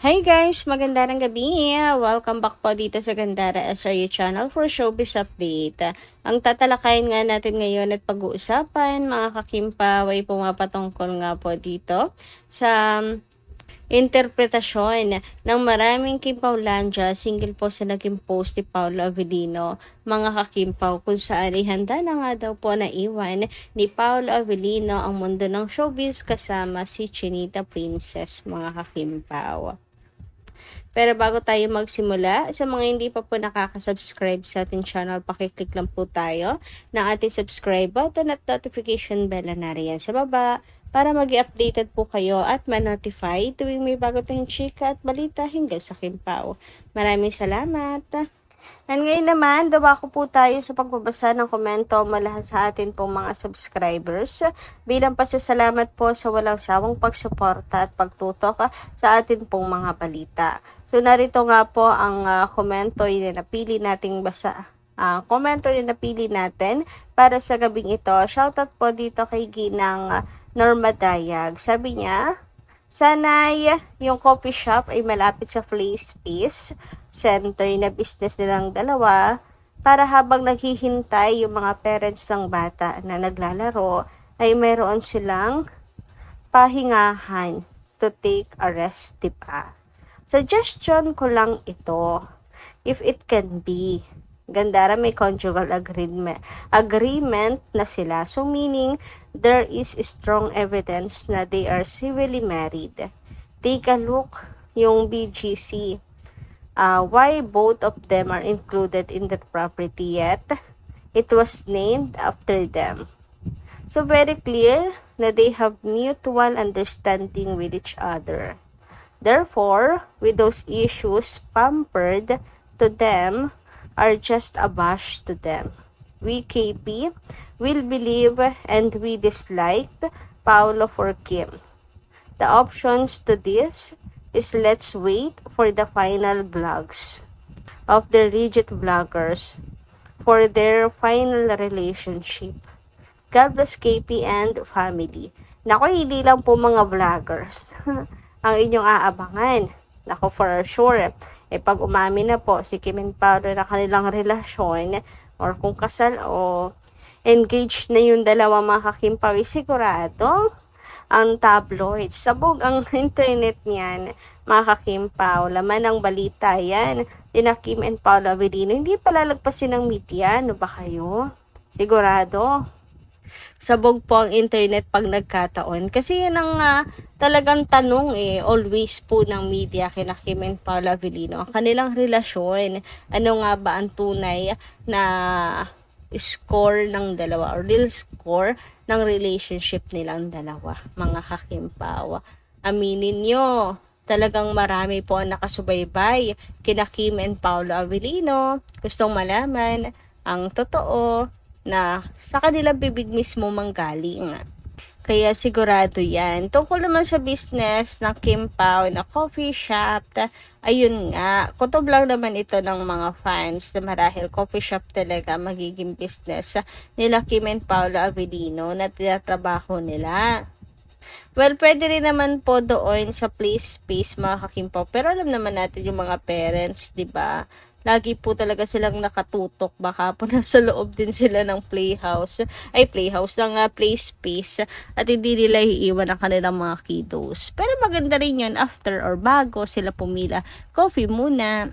Hi guys! Magandang gabi! Welcome back po dito sa Gandara SRU channel for showbiz update. Ang tatalakayin nga natin ngayon at pag-uusapan mga kakimpaw ay pumapatungkol nga po dito sa interpretasyon ng maraming Kimpawlandia single po sa naging post ni Paolo Avellino, mga kakimpaw, kung saan ay handa na nga daw po na iwan ni Paolo Avellino ang mundo ng showbiz kasama si Chinita Princess, mga kakimpaw. Pero bago tayo magsimula, sa mga hindi pa po nakaka-subscribe sa ating channel, pakiclick lang po tayo ng ating subscribe button at notification bell na nariyan sa baba para mag-updated po kayo at ma-notify tuwing may bago tayong chika at balita hinggil sa Kimpaw. Maraming salamat! And ngayon naman, dumako po tayo sa pagbabasa ng komento mula sa atin pong mga subscribers. Bilang pasasalamat po sa walang sawang pagsuporta at pagtutok sa atin pong mga balita. So narito nga po ang komento na napili nating basa. Komento na napili natin para sa gabing ito. Shoutout po dito kay Ginang Norma Dayag. Sabi niya, sanay yung coffee shop ay malapit sa play space center na business nilang dalawa para habang naghihintay yung mga parents ng bata na naglalaro ay mayroon silang pahingahan to take a rest, diba? Suggestion ko lang ito, if it can be. Gandara may conjugal agreement na sila. So meaning, there is strong evidence na they are civilly married. Take a look yung BGC. Why both of them are included in the property yet? It was named after them. So very clear na they have mutual understanding with each other. Therefore, with those issues pampered to them, are just a bash to them. We KP will believe and we disliked Paolo for Kim. The options to this is let's wait for the final vlogs of the rigid vloggers for their final relationship. God bless KP and family. Nako, hindi lang po mga vloggers ang inyong aabangan. Nako, for sure. Pag umamin na po si Kim and Paolo na kanilang relasyon or kung kasal o engaged na yung dalawa mga kakimpaw, sigurado ang tabloids, sabog ang internet niyan, mga kakimpaw, laman ng balita yan, sina Kim and Paolo Avellino, hindi palalagpasin ng media, ano ba kayo? Sigurado. Sabog po ang internet pag nagkataon. Kasi yan ang talagang tanong always po ng media kina Kim and Paolo Avellino. Ang kanilang relasyon, ano nga ba ang tunay na score ng dalawa or real score ng relationship nilang dalawa, mga kakimpaw. Aminin nyo, talagang marami po ang nakasubaybay kina Kim and Paolo Avellino. Gustong malaman ang totoo na sa kanilang bibig mismo manggaling. Kaya sigurado yan. Tungkol naman sa business ng Kim Pao na coffee shop, ayun nga, kutob lang naman ito ng mga fans na marahil coffee shop talaga magiging business nila Kim and Paolo Avellino na tinatrabaho nila. Well, pwede rin naman po doon sa play space mga kakimpaw. Pero alam naman natin yung mga parents, di ba? Lagi po talaga silang nakatutok. Baka po nasa loob din sila ng playhouse ng play space. At hindi nila iiwan ang kanilang mga kiddos. Pero maganda rin yun after or bago sila pumila. Coffee muna.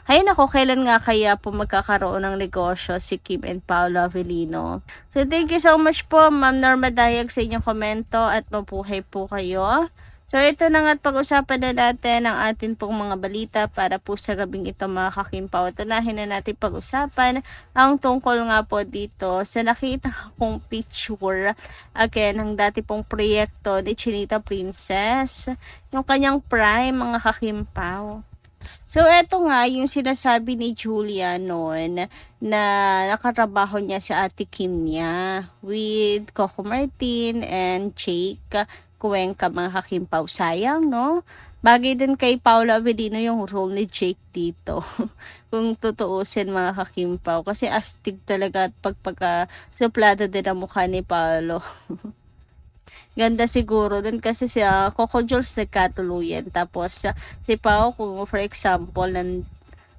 Ayun ako, kailan nga kaya po magkakaroon ng negosyo si Kim and Paolo Avellino. So thank you so much po Ma'am Norma Dayag sa inyong komento at mabuhay po kayo. So ito na nga at pag-usapan na natin ang atin pong mga balita para po sa gabing ito mga kakimpaw. Tunahin na natin pag-usapan ang tungkol nga po dito sa nakita kong picture again ng dati pong proyekto ni Chinita Princess, yung kanyang prime mga kakimpaw. So, eto nga, yung sinasabi ni Julia noon na nakatrabaho niya sa ate Kim niya with Coco Martin and Jake Cuenca, mga kakimpaw. Sayang, no? Bagay din kay Paolo Avellino yung role ni Jake dito. Kung tutuusin mga kakimpaw. Kasi astig talaga at pagpagka-suplado din ang mukha ni Paolo. Ganda siguro dun kasi si Coco Jules nagkatuluyan. Tapos si Pao, kung for example,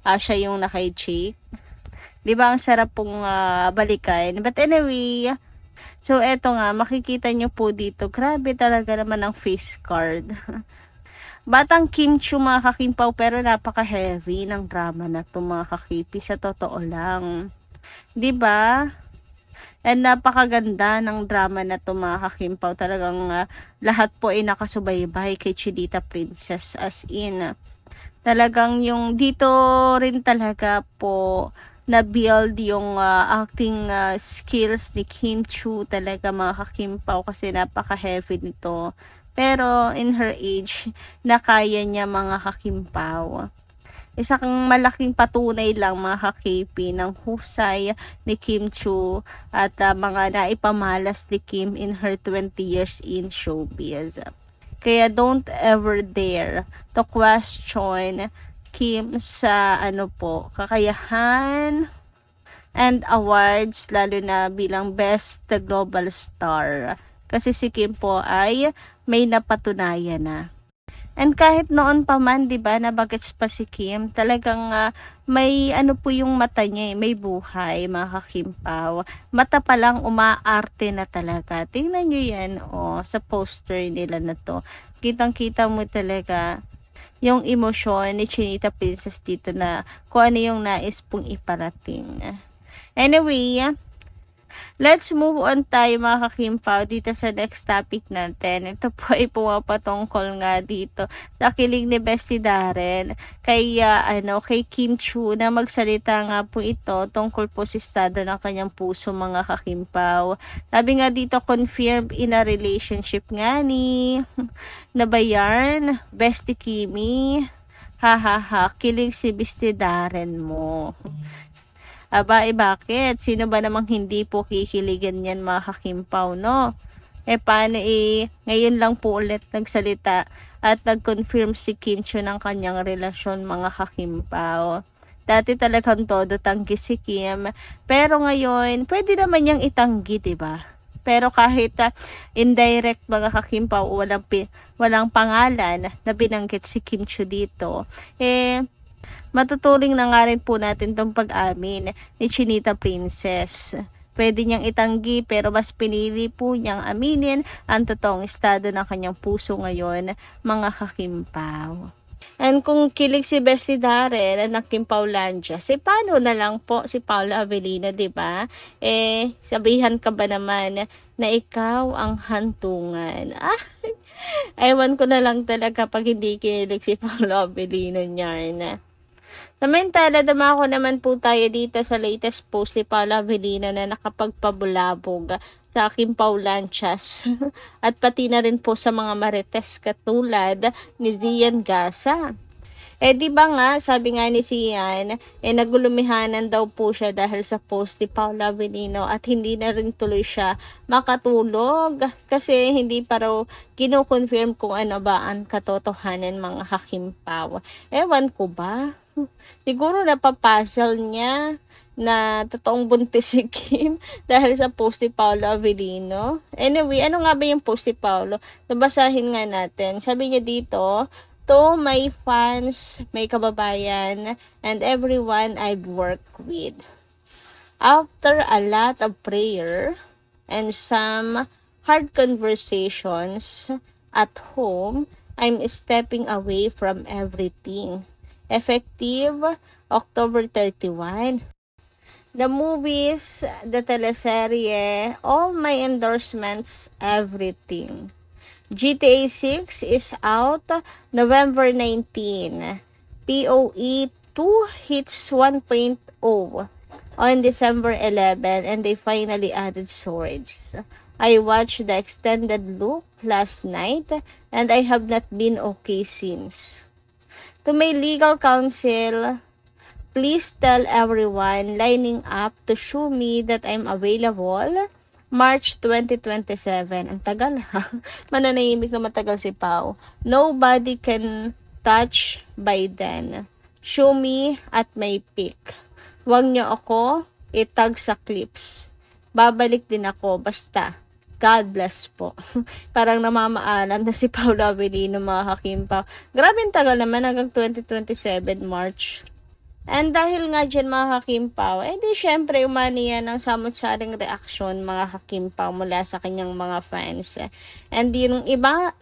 siya yung nakay-chick. Di ba ang sarap pong balikan. But anyway, so eto nga, makikita nyo po dito. Grabe talaga naman ang face card. Batang Kim Chiu mga kakimpaw, pero napaka-heavy ng drama na to mga kakipi. Sa totoo lang. Di ba? And napakaganda ng drama na to mga kakimpaw. Talagang lahat po ay nakasubaybay kay Chinita Princess. As in, talagang yung dito rin talaga po na-build yung acting skills ni Kim Chiu talaga mga kakimpaw, kasi napaka-heavy nito. Pero in her age, nakaya niya mga kakimpaw. Isa kang malaking patunay lang mga ka-KP ng husay ni Kim Chiu at mga naipamalas ni Kim in her 20 years in showbiz. Kaya don't ever dare to question Kim sa kakayahan and awards, lalo na bilang best global star. Kasi si Kim po ay may napatunayan na. And kahit noon pa man, 'di ba, nabagets pa si Kim, talagang may po yung mata niya, may buhay, mga kakimpaw. Mata pa lang umaarte na talaga. Tingnan niyo 'yan, sa poster nila na 'to. Kitang-kita mo talaga yung emosyon ni Chinita Princess dito na kung ano yung nais pong iparating. Anyway, let's move on tayo mga kakimpaw dito sa next topic natin. Ito po ay pumapatungkol nga dito sa kilig ni Bestie Darren kay Kim Chiu, na magsalita nga po ito tungkol po sa estado ng kanyang puso mga kakimpaw. Sabi nga dito, confirmed in a relationship nga ni na ba yarn? Bestie Kimi. Kilig si Bestie Darren mo. Aba, bakit? Sino ba namang hindi po kikiligan yan mga kakimpaw, no? Paano ngayon lang po ulit nagsalita at nag-confirm si Kim Chiu ng kanyang relasyon mga kakimpaw. Dati talagang todo tanggi si Kim, pero ngayon, pwede naman niyang itanggi, diba? Pero kahit indirect mga kakimpaw, walang pangalan na binanggit si Kim Chiu dito, matuturing na nga rin po natin tong pag-amin ni Chinita Princess. Pwede niyang itanggi, pero mas pinili po niyang aminin ang totoong estado ng kanyang puso ngayon, mga kakimpaw. And kung kilig si Bestie Darren ng Kimpaulandia, paano na lang po si Paolo Avellino, diba? Sabihan ka ba naman na ikaw ang hantungan? Ewan ko na lang talaga pag hindi kinilig si Paolo Avellino niyan. Samantala, dumako naman po tayo dito sa latest post ni Paolo Avellino na nakapagpabulabog sa Kimpaulandias at pati na rin po sa mga marites katulad ni Zian Gasa. Di ba nga, sabi nga ni Zian, nagulumihanan daw po siya dahil sa post ni Paolo Avellino at hindi na rin tuloy siya makatulog kasi hindi pa raw kino-confirm kung ano ba ang katotohanan mga kakimpaw. Ewan ko ba? Siguro napapuzzle niya na totoong buntis si Kim dahil sa post ni Paolo Avellino. Anyway, ano nga ba yung post ni Paolo? Nabasahin nga natin. Sabi niya dito, to my fans, may kababayan, and everyone I've worked with. After a lot of prayer and some hard conversations at home, I'm stepping away from everything. Effective October 31. The movies, the teleserye, all my endorsements, everything. GTA 6 is out November 19. POE 2 hits 1.0 on December 11 and they finally added swords. I watched the extended look last night and I have not been okay since. To my legal counsel, please tell everyone lining up to sue me that I'm available March 2027. Ang tagal ha. Mananahimik na matagal si Pao. Nobody can touch by then. Show me at my peak. Huwag niyo ako itag sa clips. Babalik din ako basta God bless po. Parang namamaalam na si Paolo Avellino, mga kakimpaw. Grabe ang tagal naman, hanggang 2027 March. And dahil nga dyan, mga kakimpaw, di syempre umani yan ng samot-saring reaksyon, mga kakimpaw, mula sa kanyang mga fans. And yung iba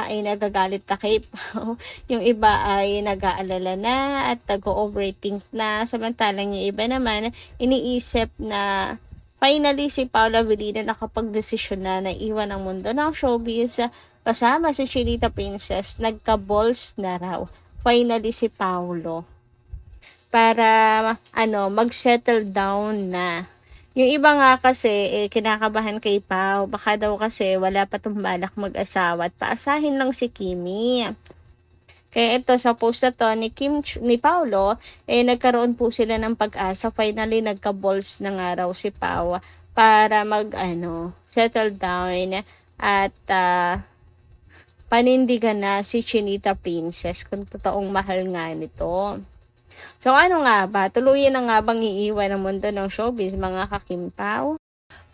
ay nagagalit na kay Pao, yung iba ay nag-aalala na at nag-overthink na, samantalang yung iba naman iniisip na finally si Paolo Avellino nakapag-desisyon na iwan ang mundo ng showbiz kasama si Chinita Princess. Nagka-balls na raw finally si Paolo para mag-settle down na. Yung iba nga kasi kinakabahan kay Pao, baka daw kasi wala pa tong balak mag-asawa at paasahin lang si Kimi. Kaya ito sa post na to ni Paolo, nagkaroon po sila ng pag-asa. Finally nagka-balls na nga raw si Pao para settle down at panindigan na si Chinita Princess kung totoong mahal nga nito. So ano nga ba? Tuluyan na nga bang iiwan ang mundo ng showbiz, mga kakimpaw?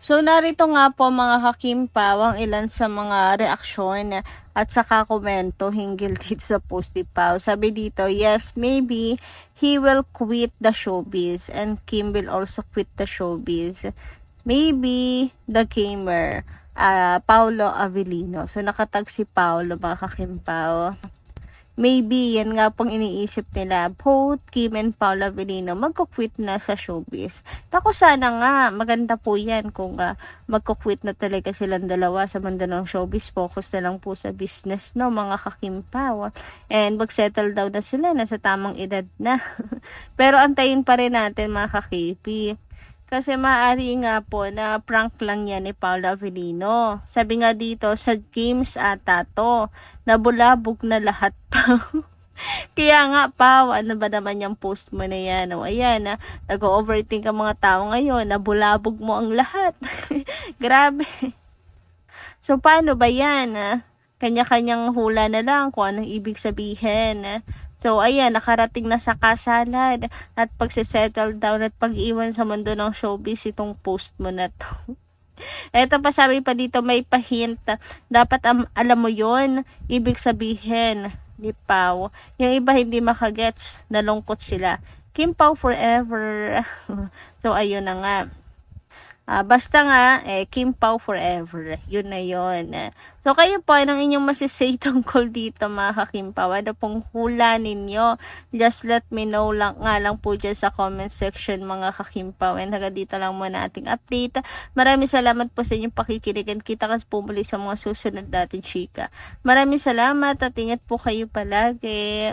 So narito nga po, mga kakimpaw, ang ilan sa mga reaksyon at saka komento hinggil dito sa post ni Pao. Sabi dito, yes, maybe he will quit the showbiz and Kim will also quit the showbiz. Maybe the gamer, Paolo Avellino. So nakatag si Paolo, mga kakimpaw. Maybe, yan nga pong iniisip nila. Both Kim and Paolo Avellino magko-quit na sa showbiz. Tako sana nga, maganda po yan kung magko-quit na talaga silang dalawa sa mundo ng showbiz. Focus na lang po sa business, no, mga kakimpaw. And mag-settle down na sila, nasa tamang edad na. Pero antayin pa rin natin, mga kakipi. Kasi maaari nga po na prank lang yan ni Paolo Avellino. Sabi nga dito, sa games ata to, nabulabog na lahat pa. Kaya nga, Pao, ano ba naman yung post mo na yan? O ayan, nag-overthink ang mga tao ngayon, nabulabog mo ang lahat. Grabe. So, paano ba yan? Kanya-kanyang hula na lang kung anong ibig sabihin. So, ayan, nakarating na sa kasalan at pagsisettle down at pag-iwan sa mundo ng showbiz itong post mo na to. Eto pa, sabi pa dito, may pahint. Dapat alam mo yon, ibig sabihin ni Pao. Yung iba hindi makagets, nalungkot sila. Kim Pao forever. So, ayun na nga. Basta nga, Kim Pao forever. Yun na yun. So, kayo po, anong inyong masisay tungkol dito, mga ka-Kim Pao? Ano pong hula ninyo? Just let me know lang po dyan sa comment section, mga ka-Kim Pao. And hanggang dito lang muna ating update. Maraming salamat po sa inyong pakikinig. Kita kas po muli sa mga susunod natin, chika. Maraming salamat at ingat po kayo palagi.